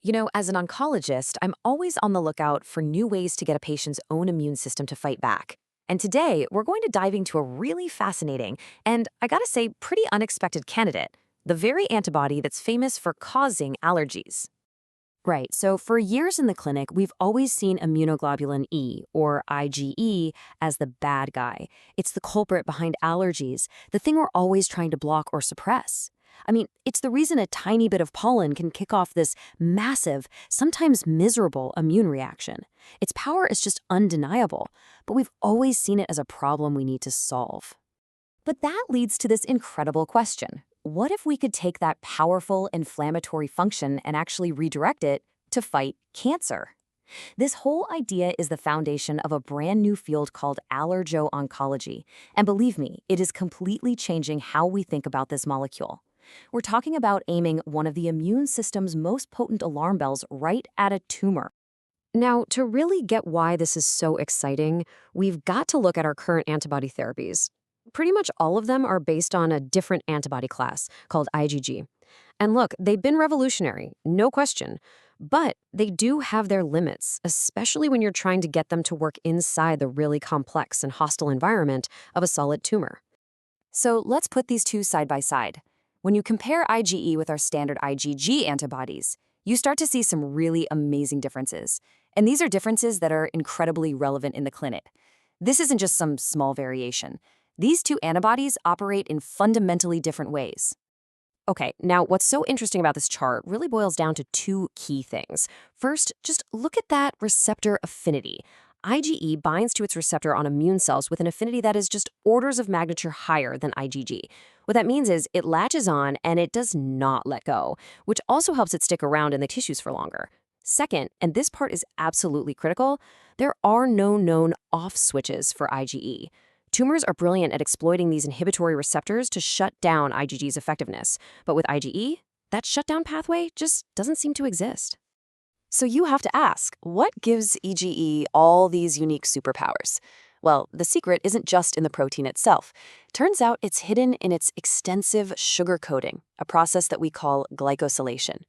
As an oncologist, I'm always on the lookout for new ways to get a patient's own immune system to fight back. And today, we're going to dive into a really fascinating and, I gotta say, pretty unexpected candidate, the very antibody that's famous for causing allergies. Right, so for years in the clinic, we've always seen immunoglobulin E, or IgE, as the bad guy. It's the culprit behind allergies, the thing we're always trying to block or suppress. I mean, it's the reason a tiny bit of pollen can kick off this massive, sometimes miserable immune reaction. Its power is just undeniable, but we've always seen it as a problem we need to solve. But that leads to this incredible question. What if we could take that powerful inflammatory function and actually redirect it to fight cancer? This whole idea is the foundation of a brand new field called AllergoOncology. And believe me, it is completely changing how we think about this molecule. We're talking about aiming one of the immune system's most potent alarm bells right at a tumor. Now, to really get why this is so exciting, we've got to look at our current antibody therapies. Pretty much all of them are based on a different antibody class called IgG. And look, they've been revolutionary, no question. But they do have their limits, especially when you're trying to get them to work inside the really complex and hostile environment of a solid tumor. So let's put these two side by side. When you compare IgE with our standard IgG antibodies, you start to see some really amazing differences. And these are differences that are incredibly relevant in the clinic. This isn't just some small variation. These two antibodies operate in fundamentally different ways. Okay, now what's so interesting about this chart really boils down to two key things. First, just look at that receptor affinity. IgE binds to its receptor on immune cells with an affinity that is just orders of magnitude higher than IgG. What that means is it latches on and it does not let go, which also helps it stick around in the tissues for longer. Second, and this part is absolutely critical, there are no known off switches for IgE. Tumors are brilliant at exploiting these inhibitory receptors to shut down IgG's effectiveness. But with IgE, that shutdown pathway just doesn't seem to exist. So you have to ask, what gives IgE all these unique superpowers? Well, the secret isn't just in the protein itself. Turns out it's hidden in its extensive sugar coating, a process that we call glycosylation.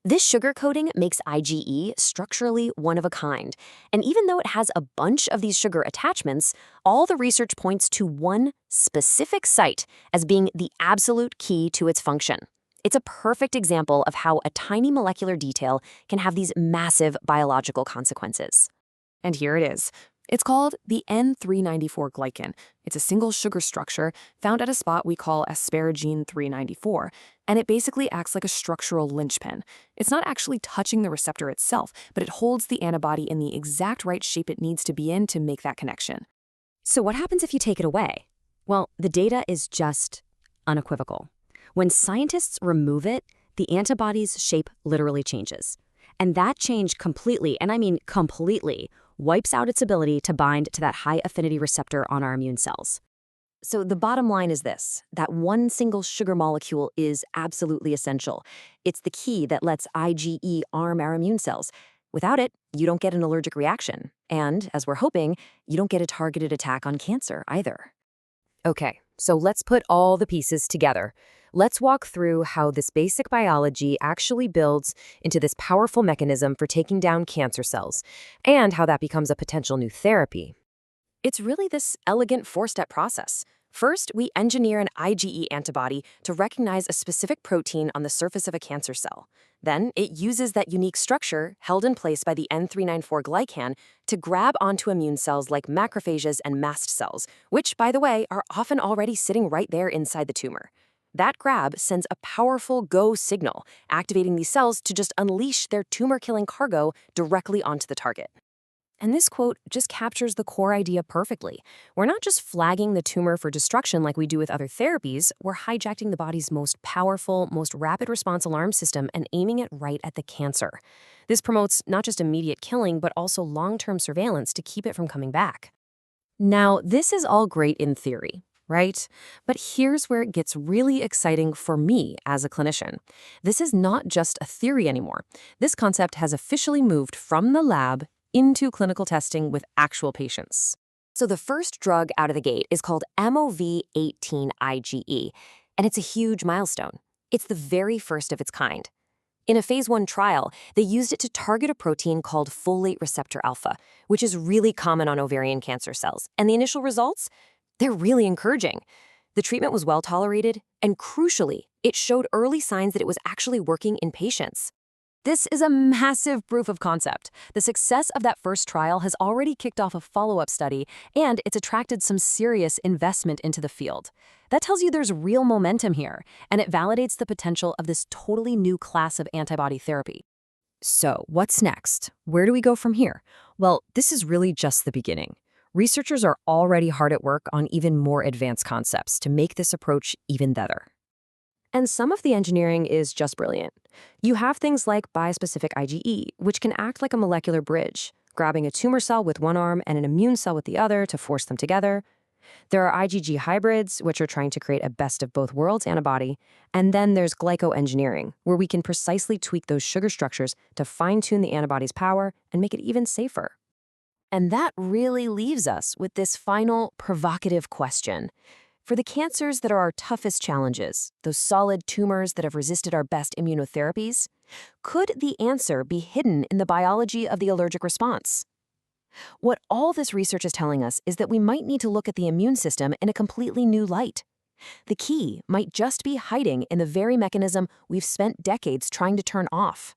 This sugar coating makes IgE structurally one of a kind, and even though it has a bunch of these sugar attachments, all the research points to one specific site as being the absolute key to its function. It's a perfect example of how a tiny molecular detail can have these massive biological consequences. And here it is. It's called the N394 glycan. It's a single sugar structure found at a spot we call asparagine 394, and it basically acts like a structural linchpin. It's not actually touching the receptor itself, but it holds the antibody in the exact right shape it needs to be in to make that connection. So what happens if you take it away? Well, the data is just unequivocal. When scientists remove it, the antibody's shape literally changes. And that change completely, and I mean completely, wipes out its ability to bind to that high-affinity receptor on our immune cells. So the bottom line is this, that one single sugar molecule is absolutely essential. It's the key that lets IgE arm our immune cells. Without it, you don't get an allergic reaction. And, as we're hoping, you don't get a targeted attack on cancer either. Okay, so let's put all the pieces together. Let's walk through how this basic biology actually builds into this powerful mechanism for taking down cancer cells, and how that becomes a potential new therapy. It's really this elegant four-step process. First, we engineer an IgE antibody to recognize a specific protein on the surface of a cancer cell. Then, it uses that unique structure, held in place by the N394 glycan, to grab onto immune cells like macrophages and mast cells, which, by the way, are often already sitting right there inside the tumor. That grab sends a powerful go signal, activating these cells to just unleash their tumor-killing cargo directly onto the target. And this quote just captures the core idea perfectly. We're not just flagging the tumor for destruction like we do with other therapies, we're hijacking the body's most powerful, most rapid response alarm system and aiming it right at the cancer. This promotes not just immediate killing, but also long-term surveillance to keep it from coming back. Now, this is all great in theory, right? But here's where it gets really exciting for me as a clinician. This is not just a theory anymore. This concept has officially moved from the lab into clinical testing with actual patients. So the first drug out of the gate is called MOV-18-IgE, and it's a huge milestone. It's the very first of its kind. In a phase 1 trial, they used it to target a protein called folate receptor alpha, which is really common on ovarian cancer cells. And the initial results? They're really encouraging. The treatment was well tolerated, and crucially, it showed early signs that it was actually working in patients. This is a massive proof of concept. The success of that first trial has already kicked off a follow-up study, and it's attracted some serious investment into the field. That tells you there's real momentum here, and it validates the potential of this totally new class of antibody therapy. So, what's next? Where do we go from here? Well, this is really just the beginning. Researchers are already hard at work on even more advanced concepts to make this approach even better. And some of the engineering is just brilliant. You have things like bispecific IgE, which can act like a molecular bridge, grabbing a tumor cell with one arm and an immune cell with the other to force them together. There are IgG hybrids, which are trying to create a best of both worlds antibody. And then there's glycoengineering, where we can precisely tweak those sugar structures to fine-tune the antibody's power and make it even safer. And that really leaves us with this final provocative question. For the cancers that are our toughest challenges, those solid tumors that have resisted our best immunotherapies, could the answer be hidden in the biology of the allergic response? What all this research is telling us is that we might need to look at the immune system in a completely new light. The key might just be hiding in the very mechanism we've spent decades trying to turn off.